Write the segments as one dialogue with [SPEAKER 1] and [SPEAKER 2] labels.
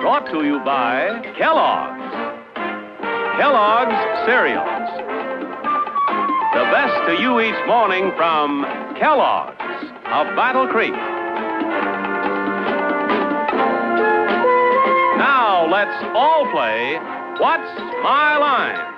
[SPEAKER 1] brought to you by Kellogg's. Kellogg's Cereals. The best to you each morning from Kellogg's of Battle Creek. Now let's all play What's My Line?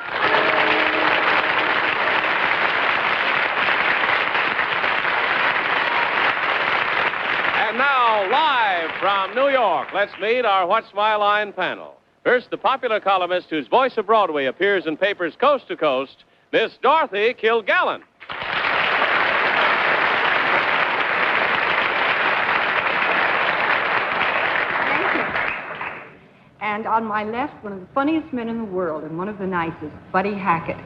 [SPEAKER 1] And now, live from New York, let's meet our What's My Line panel. First, the popular columnist whose voice of Broadway appears in papers coast to coast, Miss Dorothy Kilgallen.
[SPEAKER 2] Thank you. And on my left, one of the funniest men in the world and one of the nicest, Buddy Hackett.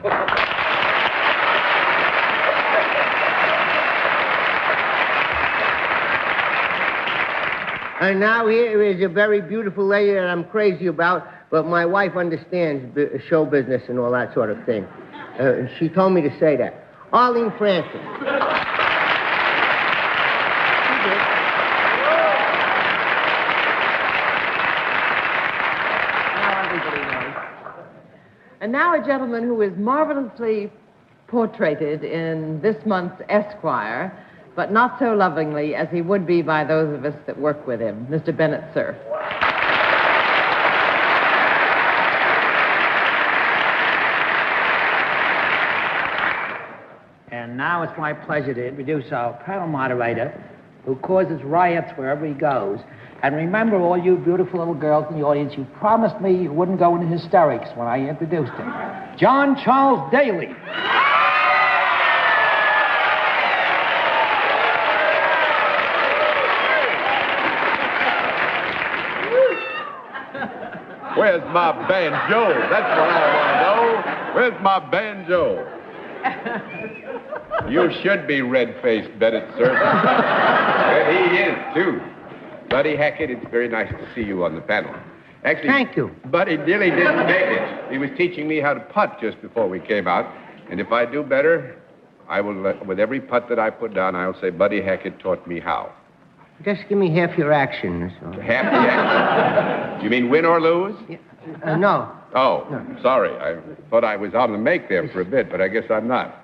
[SPEAKER 3] And now here is a very beautiful lady that I'm crazy about, but my wife understands show business and all that sort of thing. She told me to say that. Arlene Francis.
[SPEAKER 4] And now a gentleman who is marvelously portraited in this month's Esquire, but not so lovingly as he would be by those of us that work with him, Mr. Bennett Cerf.
[SPEAKER 5] And now it's my pleasure to introduce our panel moderator, who causes riots wherever he goes. And remember, all you beautiful little girls in the audience, you promised me you wouldn't go into hysterics when I introduced him. John Charles Daly.
[SPEAKER 6] Where's my banjo? That's what I want to know. Where's my banjo? You should be red-faced, Bennett Cerf. And he is, too. Buddy Hackett, it's very nice to see you on the panel. Actually,
[SPEAKER 3] Thank you.
[SPEAKER 6] Buddy Dilly didn't make it. He was teaching me how to putt just before we came out. And if I do better, I will, with every putt that I put down, I'll say Buddy Hackett taught me how.
[SPEAKER 3] Just give me half your action. That's all.
[SPEAKER 6] Half the action. You mean win or lose?
[SPEAKER 3] Yeah. No.
[SPEAKER 6] Oh, sorry. I thought I was on the make there for a bit, but I guess I'm not.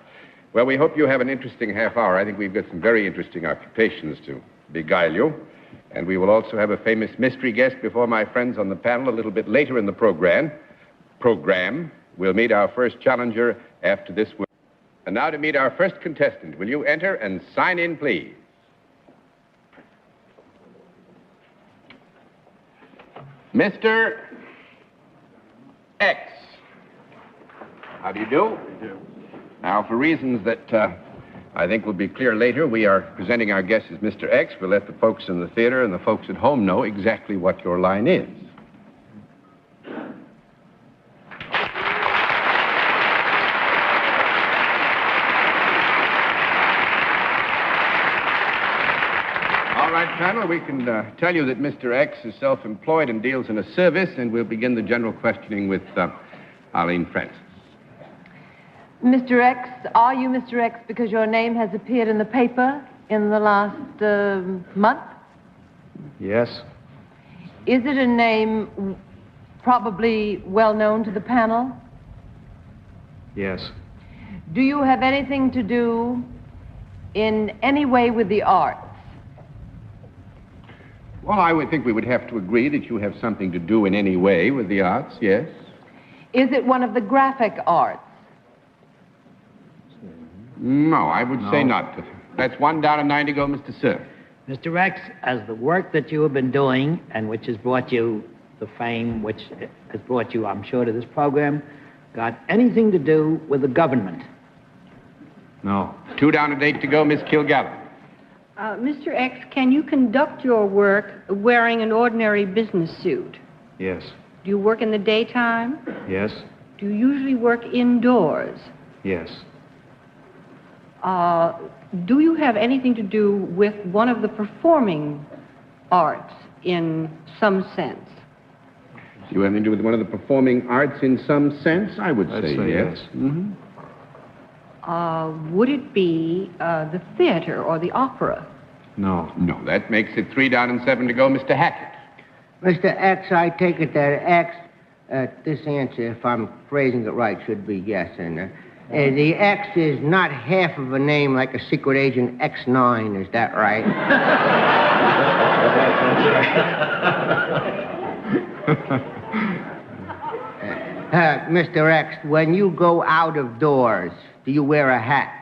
[SPEAKER 6] Well, we hope you have an interesting half hour. I think we've got some very interesting occupations to beguile you. And we will also have a famous mystery guest before my friends on the panel a little bit later in the program. We'll meet our first challenger after this. And now to meet our first contestant. Will you enter and sign in, please? Mr. X. How do you do? Now, for reasons that I think will be clear later, we are presenting our guest as Mr. X. We'll let the folks in the theater and the folks at home know exactly what your line is. All right, panel, we can tell you that Mr. X is self-employed and deals in a service, and we'll begin the general questioning with Arlene Francis.
[SPEAKER 4] Mr. X, are you Mr. X because your name has appeared in the paper in the last month?
[SPEAKER 7] Yes.
[SPEAKER 4] Is it a name probably well known to the panel?
[SPEAKER 7] Yes.
[SPEAKER 4] Do you have anything to do in any way with the arts?
[SPEAKER 6] Well, I would think we would have to agree that you have something to do in any way with the arts, yes.
[SPEAKER 4] Is it one of the graphic arts?
[SPEAKER 6] No, I would say not. That's one down and 9 to go, Mr. Cerf.
[SPEAKER 5] Mr. X, as the work that you have been doing and which has brought you the fame which has brought you, I'm sure, to this program, got anything to do with the government?
[SPEAKER 7] No.
[SPEAKER 6] 2 down and 8 to go, Miss Kilgallen.
[SPEAKER 2] Mr. X, can you conduct your work wearing an ordinary business suit?
[SPEAKER 7] Yes.
[SPEAKER 2] Do you work in the daytime?
[SPEAKER 7] Yes.
[SPEAKER 2] Do you usually work indoors?
[SPEAKER 7] Yes.
[SPEAKER 2] Do you have anything to do with one of the performing arts in some sense?
[SPEAKER 6] Do you have anything to do with one of the performing arts in some sense? I would
[SPEAKER 7] I'd
[SPEAKER 6] say
[SPEAKER 7] say
[SPEAKER 6] yes.
[SPEAKER 7] yes.
[SPEAKER 6] Mm-hmm.
[SPEAKER 2] Would it be the theater or the opera?
[SPEAKER 7] No.
[SPEAKER 6] No, that makes it 3 down and 7 to go, Mr. Hackett.
[SPEAKER 3] Mr. X, I take it that X, this answer, if I'm phrasing it right, should be yes. And the X is not half of a name like a secret agent X9, is that right? Mr. X, when you go out of doors, do you wear a hat?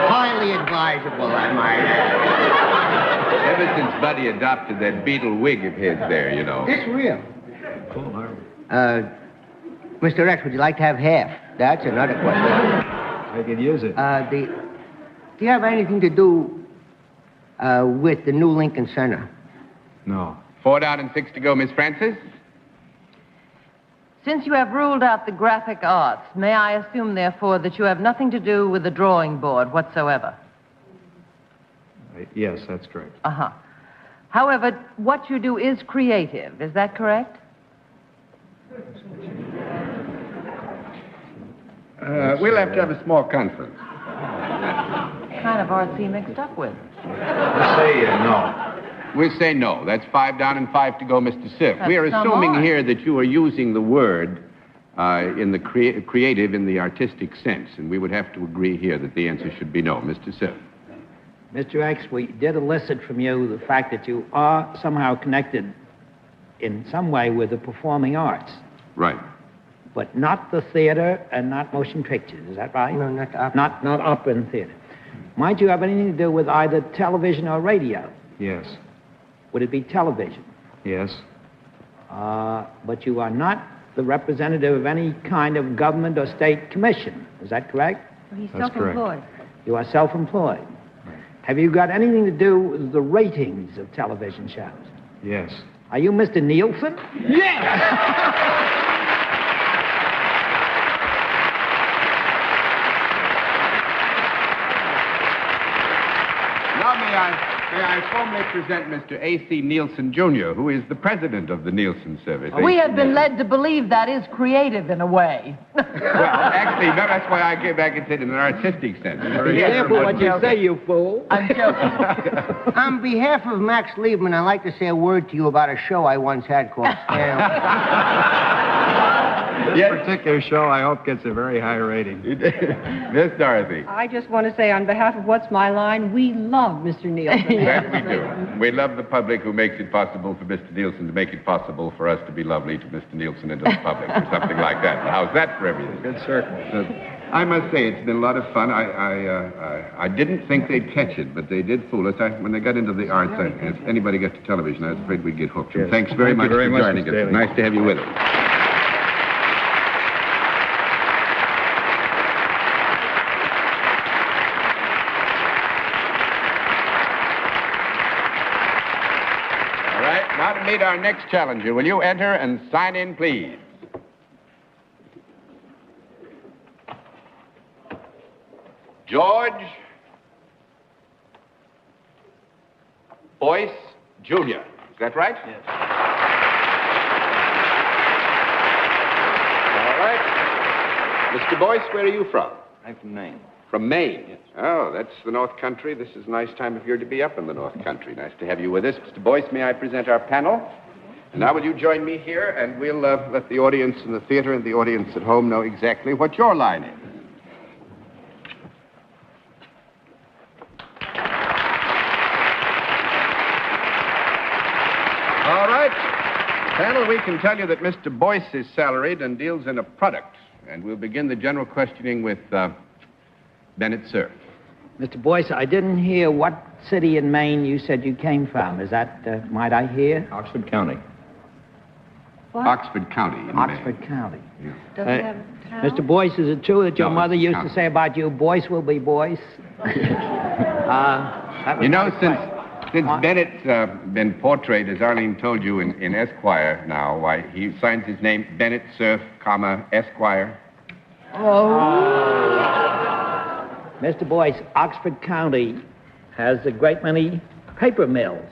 [SPEAKER 3] Highly advisable, I might add.
[SPEAKER 6] Ever since Buddy adopted that beetle wig of his there, you know.
[SPEAKER 3] It's real. Mr. X, would you like to have half? That's another question.
[SPEAKER 7] I could use it.
[SPEAKER 3] Do you have anything to do with the new Lincoln Center?
[SPEAKER 7] No.
[SPEAKER 6] 4 down and 6 to go, Miss Francis.
[SPEAKER 4] Since you have ruled out the graphic arts, may I assume, therefore, that you have nothing to do with the drawing board whatsoever?
[SPEAKER 7] Yes, that's correct.
[SPEAKER 4] Uh-huh. However, what you do is creative. Is that correct?
[SPEAKER 6] We'll have to have a small conference.
[SPEAKER 4] Kind of artsy mixed up with.
[SPEAKER 7] Let's say no.
[SPEAKER 6] We'll say no. That's 5 down and 5 to go, Mr. Cerf. We are assuming here that you are using the word in the creative, in the artistic sense, and we would have to agree here that the answer should be no. Mr. Cerf.
[SPEAKER 5] Mr. X, we did elicit from you the fact that you are somehow connected in some way with the performing arts.
[SPEAKER 6] Right.
[SPEAKER 5] But not the theater and not motion pictures. Is that right?
[SPEAKER 3] No, not opera.
[SPEAKER 5] Not opera and theater. Might you have anything to do with either television or radio?
[SPEAKER 7] Yes.
[SPEAKER 5] Would it be television?
[SPEAKER 7] Yes.
[SPEAKER 5] But you are not the representative of any kind of government or state commission. Is that correct?
[SPEAKER 2] Well, he's
[SPEAKER 7] That's
[SPEAKER 2] self-employed.
[SPEAKER 5] You are self-employed. Have you got anything to do with the ratings of television shows?
[SPEAKER 7] Yes.
[SPEAKER 5] Are you Mr. Nielsen?
[SPEAKER 6] Yes! Now may I formally present Mr. A.C. Nielsen, Jr., who is the president of the Nielsen Service.
[SPEAKER 4] We have been led to believe that is creative in a way.
[SPEAKER 6] Well, actually, no, that's why I came back and said in an artistic sense.
[SPEAKER 5] Be careful what you say, you fool.
[SPEAKER 4] I'm joking.
[SPEAKER 3] On behalf of Max Liebman, I'd like to say a word to you about a show I once had called
[SPEAKER 7] This particular show, I hope, gets a very high rating.
[SPEAKER 6] Miss Dorothy.
[SPEAKER 2] I just want to say on behalf of What's My Line, we love Mr. Nielsen.
[SPEAKER 6] That we do. We love the public who makes it possible for Mr. Nielsen to make it possible for us to be lovely to Mr. Nielsen and to the public, or something like that. How's that for everything?
[SPEAKER 7] Good circle.
[SPEAKER 6] I must say, it's been a lot of fun. I didn't think they'd catch it, but they did fool us. When they got into the arts, if anybody got to television, I was afraid we'd get hooked.
[SPEAKER 7] Yes.
[SPEAKER 6] Thanks very much for joining us.
[SPEAKER 7] Daly.
[SPEAKER 6] Nice to have you with us. Now to meet our next challenger. Will you enter and sign in, please? George Boyce, Jr. Is that right?
[SPEAKER 7] Yes.
[SPEAKER 6] All right. Mr. Boyce, where are you from?
[SPEAKER 7] I'm from Maine.
[SPEAKER 6] From Maine?
[SPEAKER 7] Yes.
[SPEAKER 6] Oh, that's the North Country. This is a nice time of year to be up in the North Country. Nice to have you with us. Mr. Boyce, may I present our panel? And now will you join me here, and we'll let the audience in the theater and the audience at home know exactly what your line is. All right. Panel, we can tell you that Mr. Boyce is salaried and deals in a product. And we'll begin the general questioning with Bennett Cerf.
[SPEAKER 5] Mr. Boyce, I didn't hear what city in Maine you said you came from. Is that, might I hear?
[SPEAKER 7] Oxford County.
[SPEAKER 2] What?
[SPEAKER 6] Oxford County in
[SPEAKER 5] Oxford
[SPEAKER 6] Maine.
[SPEAKER 5] County.
[SPEAKER 6] Yeah.
[SPEAKER 2] Does he have a town?
[SPEAKER 5] Mr. Boyce, is it true that your
[SPEAKER 6] No,
[SPEAKER 5] mother
[SPEAKER 6] it's
[SPEAKER 5] used
[SPEAKER 6] county.
[SPEAKER 5] to say about you, Boyce will be Boyce?
[SPEAKER 6] You know, since Bennett's been portrayed, as Arlene told you, in Esquire now, why, he signs his name Bennett Cerf, comma, Esquire.
[SPEAKER 5] Mr. Boyce, Oxford County has a great many paper mills.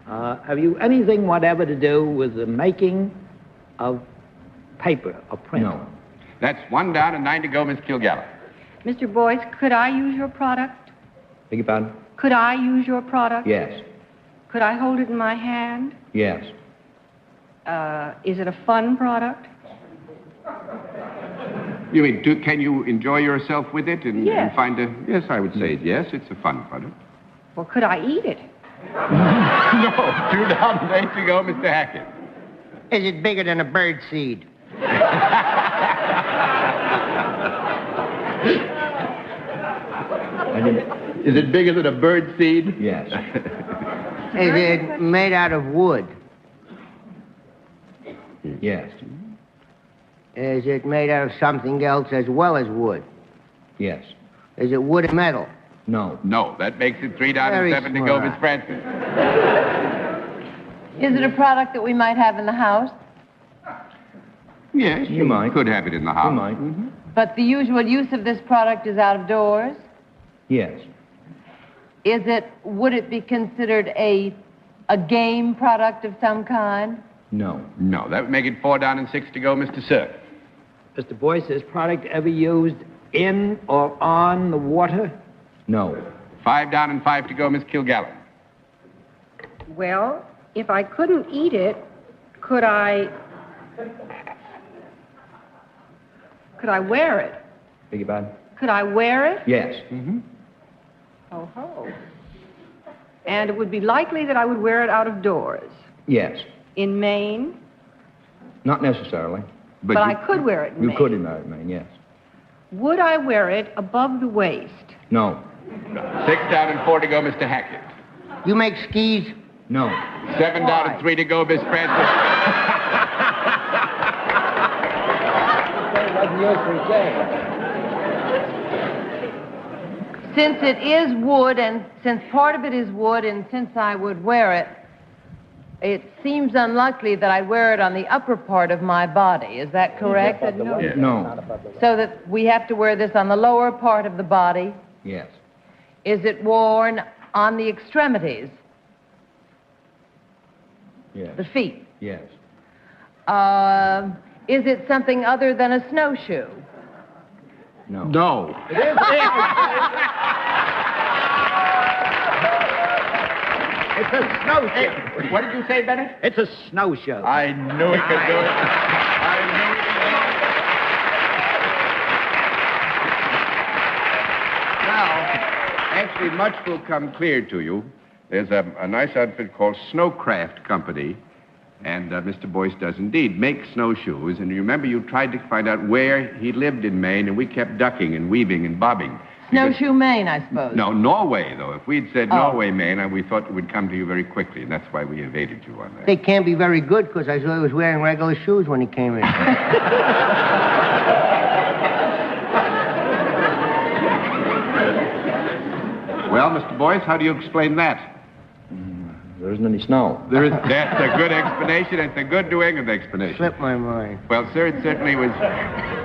[SPEAKER 5] Have you anything whatever to do with the making of paper, of print?
[SPEAKER 7] No.
[SPEAKER 6] That's 1 down and 9 to go, Miss Kilgallen.
[SPEAKER 2] Mr. Boyce, could I use your product?
[SPEAKER 7] Beg your pardon?
[SPEAKER 2] Could I use your product?
[SPEAKER 3] Yes.
[SPEAKER 2] Could I hold it in my hand?
[SPEAKER 3] Yes.
[SPEAKER 2] Is it a fun product?
[SPEAKER 6] You mean, can you enjoy yourself with it and
[SPEAKER 2] Yes.
[SPEAKER 6] find a... Yes, I would say yes, it's a fun product.
[SPEAKER 2] Well, could I eat it?
[SPEAKER 6] No, 2 down and 8 to go, Mr. Hackett.
[SPEAKER 3] Is it bigger than a bird seed?
[SPEAKER 6] Is it bigger than a bird seed?
[SPEAKER 3] Yes. Is it made out of wood? Yes. Is it made out of something else as well as wood? Yes. Is it wood and metal? No.
[SPEAKER 6] No, that makes it 3 down
[SPEAKER 3] Very
[SPEAKER 6] and 7 to go,
[SPEAKER 3] smart.
[SPEAKER 6] Miss Francis.
[SPEAKER 4] Is it a product that we might have in the house?
[SPEAKER 6] Yes, you
[SPEAKER 3] might.
[SPEAKER 6] could have it in the house.
[SPEAKER 3] You might.
[SPEAKER 4] But the usual use of this product is out of doors?
[SPEAKER 3] Yes.
[SPEAKER 4] Would it be considered a game product of some kind?
[SPEAKER 3] No.
[SPEAKER 6] No, that would make it 4 down and 6 to go, Mr. Cerf.
[SPEAKER 5] Mr. Boyce, is product ever used in or on the water?
[SPEAKER 3] No.
[SPEAKER 6] 5 down and 5 to go, Miss Kilgallen.
[SPEAKER 2] Well, if I couldn't eat it, could I wear it?
[SPEAKER 3] Beg your pardon?
[SPEAKER 2] Could I wear it?
[SPEAKER 3] Yes.
[SPEAKER 2] Oh, ho. And it would be likely that I would wear it out of doors.
[SPEAKER 3] Yes.
[SPEAKER 2] In Maine?
[SPEAKER 3] Not necessarily.
[SPEAKER 2] But I could wear it in
[SPEAKER 3] You
[SPEAKER 2] Maine.
[SPEAKER 3] could in Maine, yes.
[SPEAKER 2] Would I wear it above the waist?
[SPEAKER 3] No.
[SPEAKER 6] 6 down and 4 to go, Mr. Hackett.
[SPEAKER 3] You make skis? No.
[SPEAKER 6] 7 down and 3 to go, Miss Francis.
[SPEAKER 4] Since it is wood, and since part of it is wood, and since I would wear it, it seems unlikely that I'd wear it on the upper part of my body. Is that correct?
[SPEAKER 2] No.
[SPEAKER 6] Yes.
[SPEAKER 3] No.
[SPEAKER 4] So that we have to wear this on the lower part of the body.
[SPEAKER 3] Yes.
[SPEAKER 4] Is it worn on the extremities,
[SPEAKER 3] Yes.
[SPEAKER 4] the feet?
[SPEAKER 3] Yes.
[SPEAKER 4] Is it something other than a snowshoe?
[SPEAKER 3] No.
[SPEAKER 6] No.
[SPEAKER 5] It's a snowshoe.
[SPEAKER 6] What did you say, Bennett?
[SPEAKER 5] It's a snowshoe.
[SPEAKER 6] I knew he could do it. I knew he could do it. Now, actually, much will come clear to you. There's a nice outfit called Snowcraft Company, and Mr. Boyce does indeed make snowshoes. And you remember you tried to find out where he lived in Maine, and we kept ducking and weaving and bobbing.
[SPEAKER 4] Snowshoe, Maine, I suppose.
[SPEAKER 6] No, Norway, though. If we'd said Norway, Maine, we thought it would come to you very quickly, and that's why we evaded you on that.
[SPEAKER 3] They can't be very good because I saw he was wearing regular shoes when he came in.
[SPEAKER 6] Well, Mr. Boyce, how do you explain that?
[SPEAKER 3] There isn't any snow.
[SPEAKER 6] That's a good explanation. It's a good New England explanation.
[SPEAKER 3] Slipped my mind.
[SPEAKER 6] Well, sir, it certainly was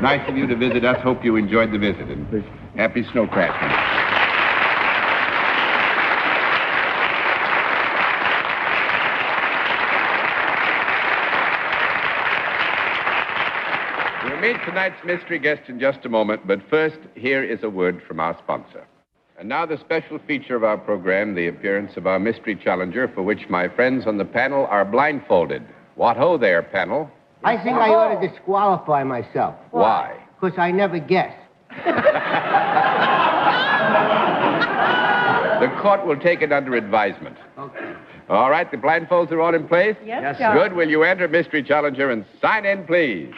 [SPEAKER 6] nice of you to visit us. Hope you enjoyed the visit, and happy snowcrafting. We'll meet tonight's mystery guest in just a moment, but first, here is a word from our sponsor. And now the special feature of our program, the appearance of our mystery challenger, for which my friends on the panel are blindfolded. What ho there, panel.
[SPEAKER 3] I think I ought to disqualify myself.
[SPEAKER 6] Why?
[SPEAKER 3] Because I never guess.
[SPEAKER 6] The court will take it under advisement.
[SPEAKER 3] Okay.
[SPEAKER 6] All right, the blindfolds are all in place?
[SPEAKER 2] Yes,
[SPEAKER 5] sir.
[SPEAKER 6] Good. Will you enter, mystery challenger, and sign in, please?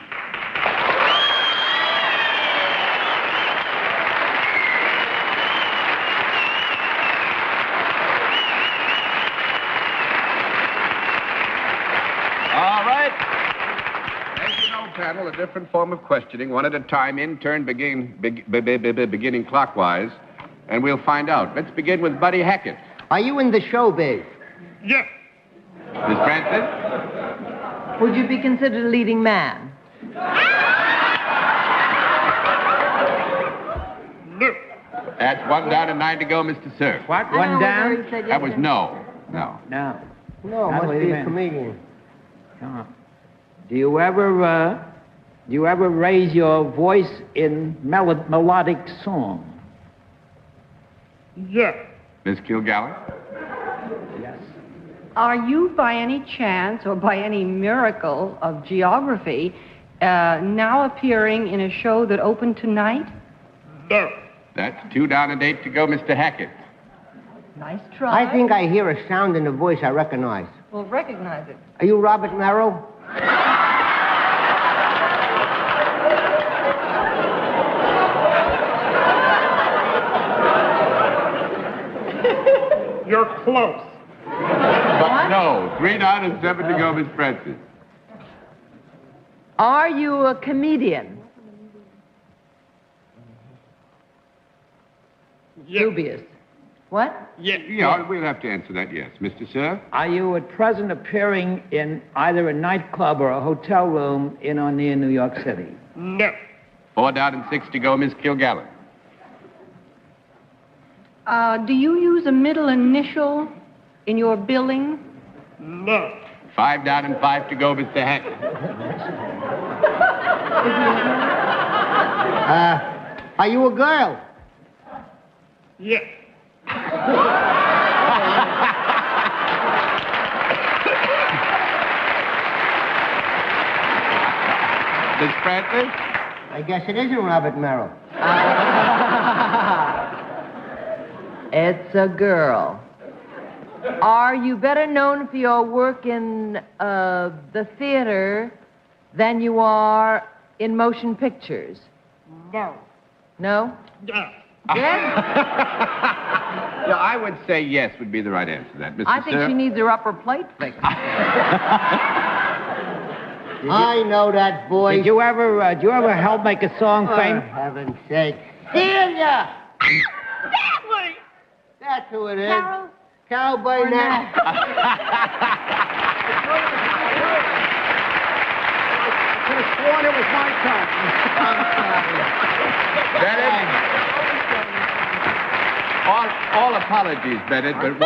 [SPEAKER 6] All right. As you know, panel, a different form of questioning, one at a time, in turn, beginning clockwise, and we'll find out. Let's begin with Buddy Hackett.
[SPEAKER 3] Are you in the showbiz?
[SPEAKER 6] Yes. Miss Francis?
[SPEAKER 4] Would you be considered a leading man?
[SPEAKER 6] That's 1 down and 9 to go, Mr. Cerf.
[SPEAKER 5] What?
[SPEAKER 4] I don't
[SPEAKER 5] One
[SPEAKER 4] know whether
[SPEAKER 5] down?
[SPEAKER 4] he said yes
[SPEAKER 6] That was
[SPEAKER 4] or
[SPEAKER 6] no. No.
[SPEAKER 5] No.
[SPEAKER 3] No,
[SPEAKER 5] Not
[SPEAKER 3] must be
[SPEAKER 5] leading
[SPEAKER 3] a
[SPEAKER 5] man.
[SPEAKER 3] comedian.
[SPEAKER 5] Come on. Do you ever raise your voice in melodic song?
[SPEAKER 7] Yes.
[SPEAKER 6] Miss Kilgallen?
[SPEAKER 5] Yes.
[SPEAKER 2] Are you, by any chance or by any miracle of geography, now appearing in a show that opened tonight?
[SPEAKER 6] No. That's 2 down and 8 to go, Mr. Hackett.
[SPEAKER 2] Nice try.
[SPEAKER 3] I think I hear a sound in the voice I recognize.
[SPEAKER 2] Well, recognize it.
[SPEAKER 3] Are you Robert Merrill?
[SPEAKER 8] You're close.
[SPEAKER 6] But no, 3 down and 7 to go, Miss Francis.
[SPEAKER 4] Are you a comedian?
[SPEAKER 8] Yes.
[SPEAKER 4] Dubious. What?
[SPEAKER 8] Yes.
[SPEAKER 6] Yeah, we'll have to answer that, yes. Mr. Cerf?
[SPEAKER 5] Are you at present appearing in either a nightclub or a hotel room in or near New York City?
[SPEAKER 8] No.
[SPEAKER 6] 4 down and 6 to go, Miss Kilgallen.
[SPEAKER 2] Do you use a middle initial in your billing?
[SPEAKER 8] No.
[SPEAKER 6] 5 down and 5 to go, Mr. Hackett.
[SPEAKER 3] Are you a girl?
[SPEAKER 8] Yes.
[SPEAKER 6] Miss Francis?
[SPEAKER 3] I guess it isn't Robert Merrill.
[SPEAKER 4] It's a girl. Are you better known for your work in the theater than you are in motion pictures?
[SPEAKER 8] No.
[SPEAKER 4] No?
[SPEAKER 8] Yes.
[SPEAKER 4] Yes?
[SPEAKER 6] No, I would say yes would be the right answer to that. Mr.
[SPEAKER 4] I think
[SPEAKER 6] Cerf?
[SPEAKER 4] she needs her upper plate fixed.
[SPEAKER 3] I know that voice.
[SPEAKER 5] Did you ever help make a song
[SPEAKER 3] For
[SPEAKER 5] famous?
[SPEAKER 3] heaven's sake. Celia!
[SPEAKER 8] Stanley!
[SPEAKER 3] That's who it is.
[SPEAKER 2] Carol?
[SPEAKER 3] Carol Burnett.
[SPEAKER 5] Could have sworn it was my turn.
[SPEAKER 6] Bennett? All apologies, Bennett, but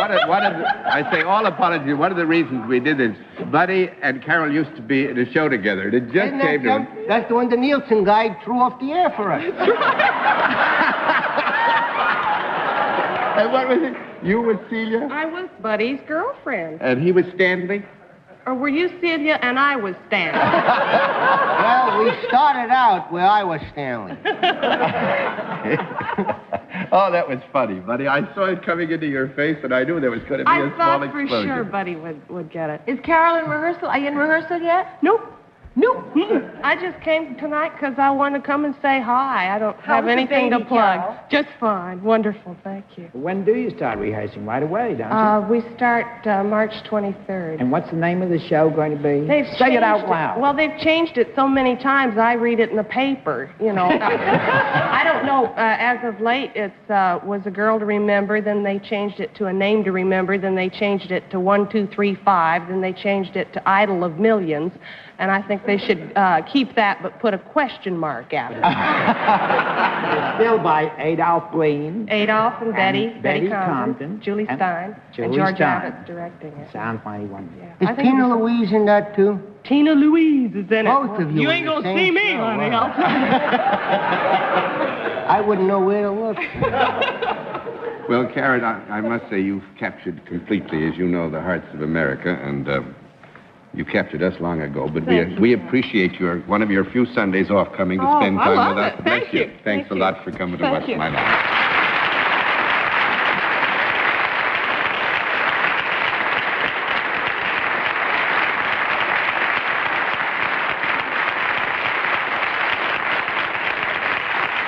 [SPEAKER 6] all apologies. One of the reasons we did this, Buddy and Carol used to be in a show together, and it just
[SPEAKER 3] Isn't
[SPEAKER 6] came to
[SPEAKER 3] that that's the one the Nielsen guy threw off the air for us.
[SPEAKER 6] And what was it? You were Celia?
[SPEAKER 9] I was Buddy's girlfriend.
[SPEAKER 6] And he was Stanley?
[SPEAKER 9] Or were you Celia and I was Stanley?
[SPEAKER 3] Well, we started out where I was Stanley.
[SPEAKER 6] Oh, that was funny, Buddy. I saw it coming into your face, and I knew there was going to be
[SPEAKER 9] I
[SPEAKER 6] a small
[SPEAKER 9] thought for
[SPEAKER 6] explosion.
[SPEAKER 9] sure Buddy would get it.
[SPEAKER 4] Is Carol in rehearsal? Are you in rehearsal yet?
[SPEAKER 9] Nope. I just came tonight because I wanted to come and say hi. I don't have
[SPEAKER 4] was the
[SPEAKER 9] anything to
[SPEAKER 4] baby,
[SPEAKER 9] plug.
[SPEAKER 4] Carol?
[SPEAKER 9] Just fine. Wonderful. Thank you.
[SPEAKER 5] When do you start rehearsing? Right away, don't you?
[SPEAKER 9] We start March 23rd.
[SPEAKER 5] And what's the name of the show going to be?
[SPEAKER 9] They've
[SPEAKER 5] Say it out
[SPEAKER 9] changed
[SPEAKER 5] loud.
[SPEAKER 9] Well, they've changed it so many times, I read it in the paper, you know. I don't know. As of late, it was A Girl to Remember, then they changed it to A Name to Remember, then they changed it to 1, 2, 3, 5, then they changed it to Idol of Millions, and I think they should keep that but put a question mark after it.
[SPEAKER 5] Still by Adolph Green.
[SPEAKER 9] Adolph and Betty
[SPEAKER 5] Betty
[SPEAKER 9] Compton,
[SPEAKER 5] Compton,
[SPEAKER 9] Julie
[SPEAKER 5] and
[SPEAKER 9] Stein,
[SPEAKER 5] Julie
[SPEAKER 9] and George
[SPEAKER 5] Stein.
[SPEAKER 9] Abbott directing it.
[SPEAKER 5] Sounds mighty wonderful.
[SPEAKER 9] Yeah.
[SPEAKER 3] Is
[SPEAKER 9] I think
[SPEAKER 3] Tina
[SPEAKER 9] it was-
[SPEAKER 3] Louise in that, too?
[SPEAKER 9] Tina Louise is in it.
[SPEAKER 3] Both of you.
[SPEAKER 9] You
[SPEAKER 3] in
[SPEAKER 9] ain't
[SPEAKER 3] the
[SPEAKER 9] gonna
[SPEAKER 3] same
[SPEAKER 9] see me,
[SPEAKER 3] show,
[SPEAKER 9] honey.
[SPEAKER 3] huh? I wouldn't know where to look.
[SPEAKER 6] Well, Karen, I must say you've captured completely, as you know, the hearts of America, and you captured us long ago. But we appreciate one of your few Sundays off coming to spend
[SPEAKER 9] I
[SPEAKER 6] time
[SPEAKER 9] love
[SPEAKER 6] with us.
[SPEAKER 9] it.
[SPEAKER 6] Bless
[SPEAKER 9] Thank
[SPEAKER 6] you.
[SPEAKER 9] you.
[SPEAKER 6] Thanks
[SPEAKER 9] Thank
[SPEAKER 6] a lot
[SPEAKER 9] you.
[SPEAKER 6] for coming to
[SPEAKER 9] Thank
[SPEAKER 6] What's
[SPEAKER 9] you.
[SPEAKER 6] My Line.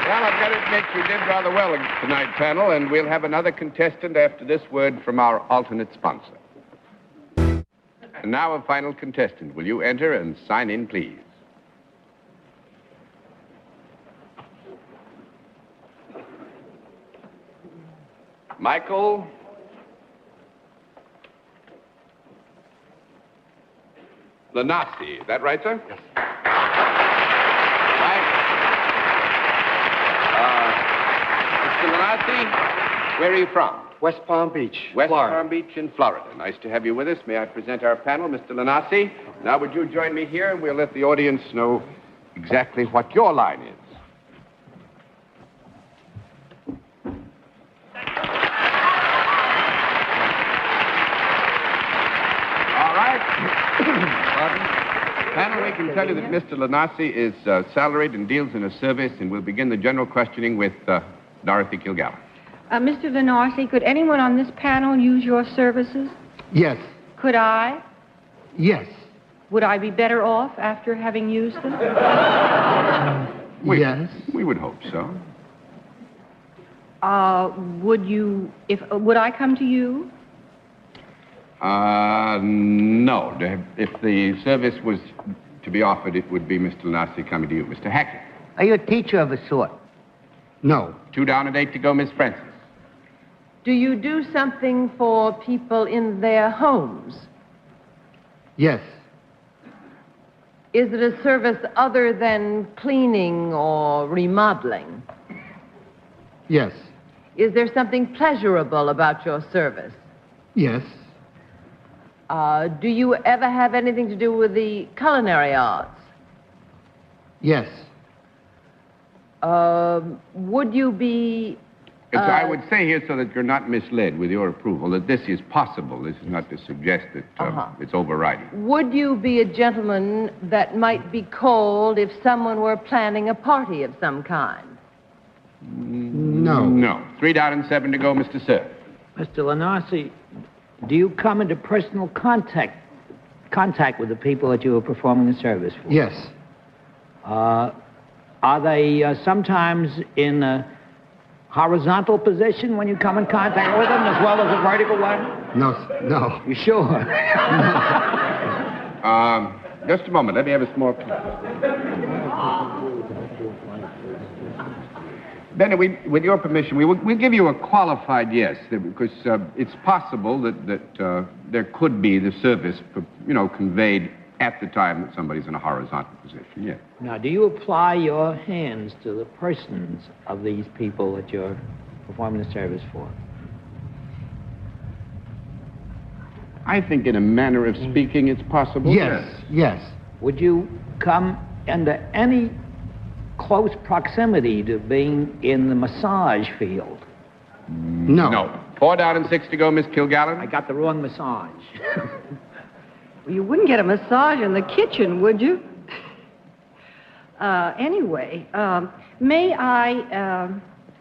[SPEAKER 6] Well, I've got to admit you did rather well tonight, panel, and we'll have another contestant after this word from our alternate sponsor. And now a final contestant. Will you enter and sign in, please? Michael Lanassi. Is that right, sir? Yes. Mr. Lanassi, where are you from?
[SPEAKER 7] West Palm Beach,
[SPEAKER 6] West
[SPEAKER 7] Florida.
[SPEAKER 6] Palm Beach in Florida. Nice to have you with us. May I present our panel, Mr. Lanassi? Now, would you join me here, and we'll let the audience know exactly what your line is. Well, we can tell you that Mr. Lanassi is salaried and deals in a service, and we'll begin the general questioning with Dorothy Kilgallen.
[SPEAKER 2] Mr. Lenarsi, could anyone on this panel use your services?
[SPEAKER 7] Yes.
[SPEAKER 2] Could I?
[SPEAKER 7] Yes.
[SPEAKER 2] Would I be better off after having used them?
[SPEAKER 7] Yes.
[SPEAKER 6] We would hope so.
[SPEAKER 2] Would I come to you?
[SPEAKER 6] No. If the service was to be offered, it would be Mr. Lanassi coming to you. Mr. Hackett.
[SPEAKER 3] Are you a teacher of a sort?
[SPEAKER 7] No.
[SPEAKER 6] 2 down and 8 to go, Miss Francis.
[SPEAKER 4] Do you do something for people in their homes?
[SPEAKER 7] Yes.
[SPEAKER 4] Is it a service other than cleaning or remodeling?
[SPEAKER 7] Yes.
[SPEAKER 4] Is there something pleasurable about your service?
[SPEAKER 7] Yes.
[SPEAKER 4] Do you ever have anything to do with the culinary arts?
[SPEAKER 7] Yes.
[SPEAKER 4] Would you be...
[SPEAKER 6] I would say here, so that you're not misled, with your approval, that this is possible. This is not to suggest that it's overriding.
[SPEAKER 4] Would you be a gentleman that might be called if someone were planning a party of some kind?
[SPEAKER 7] No.
[SPEAKER 6] No. 3 down and 7 to go, Mr. Cerf.
[SPEAKER 5] Mr. Lanassi, do you come into personal contact with the people that you are performing the service for?
[SPEAKER 7] Yes.
[SPEAKER 5] Are they sometimes in a horizontal position when you come in contact with them as well as a vertical one?
[SPEAKER 7] No.
[SPEAKER 5] You sure?
[SPEAKER 6] Just a moment. Let me have a small... Bennett, with your permission, we'll give you a qualified yes, because it's possible that there could be the service, conveyed at the time that somebody's in a horizontal position, yes.
[SPEAKER 5] Now, do you apply your hands to the persons of these people that you're performing the service for?
[SPEAKER 6] I think in a manner of speaking, it's possible.
[SPEAKER 7] Yes.
[SPEAKER 5] Would you come under any close proximity to being in the massage field?
[SPEAKER 7] No.
[SPEAKER 6] 4 down and 6 to go, Miss Kilgallen.
[SPEAKER 5] I got the wrong massage.
[SPEAKER 2] Well, you wouldn't get a massage in the kitchen, would you? Anyway, may I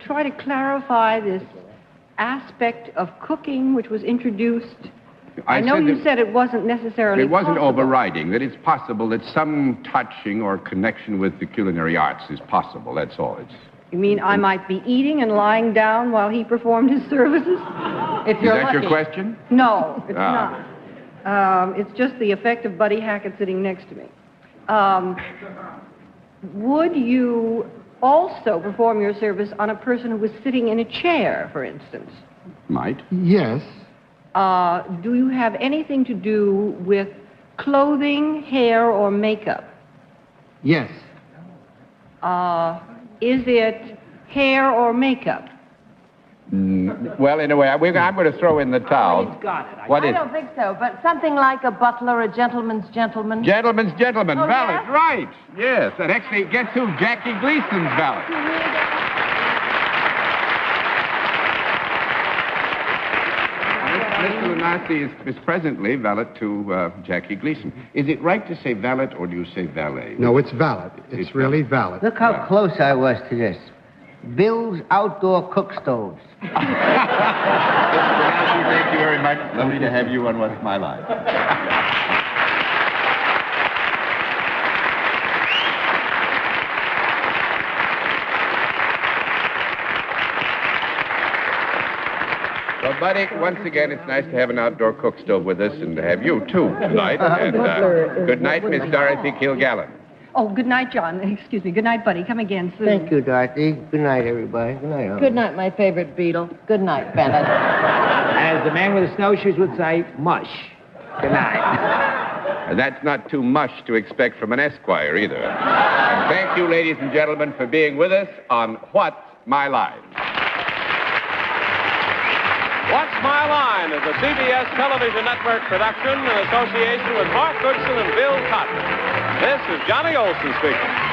[SPEAKER 2] try to clarify this aspect of cooking which was introduced? I know you said it wasn't necessarily
[SPEAKER 6] It wasn't
[SPEAKER 2] possible.
[SPEAKER 6] overriding, that it's possible that some touching or connection with the culinary arts is possible, that's all.
[SPEAKER 2] You mean I might be eating and lying down while he performed his services? If you're
[SPEAKER 6] Is that
[SPEAKER 2] lucky.
[SPEAKER 6] your question?
[SPEAKER 2] No, it's not. It's just the effect of Buddy Hackett sitting next to me. Would you also perform your service on a person who was sitting in a chair, for instance?
[SPEAKER 6] Might.
[SPEAKER 7] Yes.
[SPEAKER 2] Do you have anything to do with clothing, hair, or makeup?
[SPEAKER 7] Yes.
[SPEAKER 2] Is it hair or makeup?
[SPEAKER 6] Well, in a way, I'm going to throw in the towel.
[SPEAKER 5] He's got it.
[SPEAKER 6] What
[SPEAKER 4] I
[SPEAKER 6] is
[SPEAKER 4] don't think so, but something like a butler, a gentleman's gentleman.
[SPEAKER 6] Gentleman's gentleman,
[SPEAKER 4] Oh,
[SPEAKER 6] valet,
[SPEAKER 4] yes?
[SPEAKER 6] right. Yes, and actually, guess who? Jackie Gleason's valet. Mr. Lanassi is presently valet to Jackie Gleason. Is it right to say valet, or do you say valet?
[SPEAKER 7] No, it's valid. It's really valid.
[SPEAKER 3] Look how close I was to this. Bill's Outdoor Cook Stoves.
[SPEAKER 10] Thank you very much. Lovely to have you on What's My Line.
[SPEAKER 6] Well, Buddy, once again, it's nice to have an outdoor cook stove with us and to have you, too, tonight. And good night, Miss Dorothy Kilgallen.
[SPEAKER 2] Oh, good night, John. Excuse me. Good night, Buddy. Come again soon.
[SPEAKER 3] Thank you, Dorothy. Good night, everybody. Good night, Arlene.
[SPEAKER 4] Good night, my favorite beetle. Good night, Bennett.
[SPEAKER 5] As the man with the snowshoes would say, mush. Good night.
[SPEAKER 6] And that's not too much to expect from an Esquire, either. And thank you, ladies and gentlemen, for being with us on What's My Line.
[SPEAKER 1] What's My Line is a CBS television network production in association with Mark Goodson and Bill Cotton. This is Johnny Olson speaking.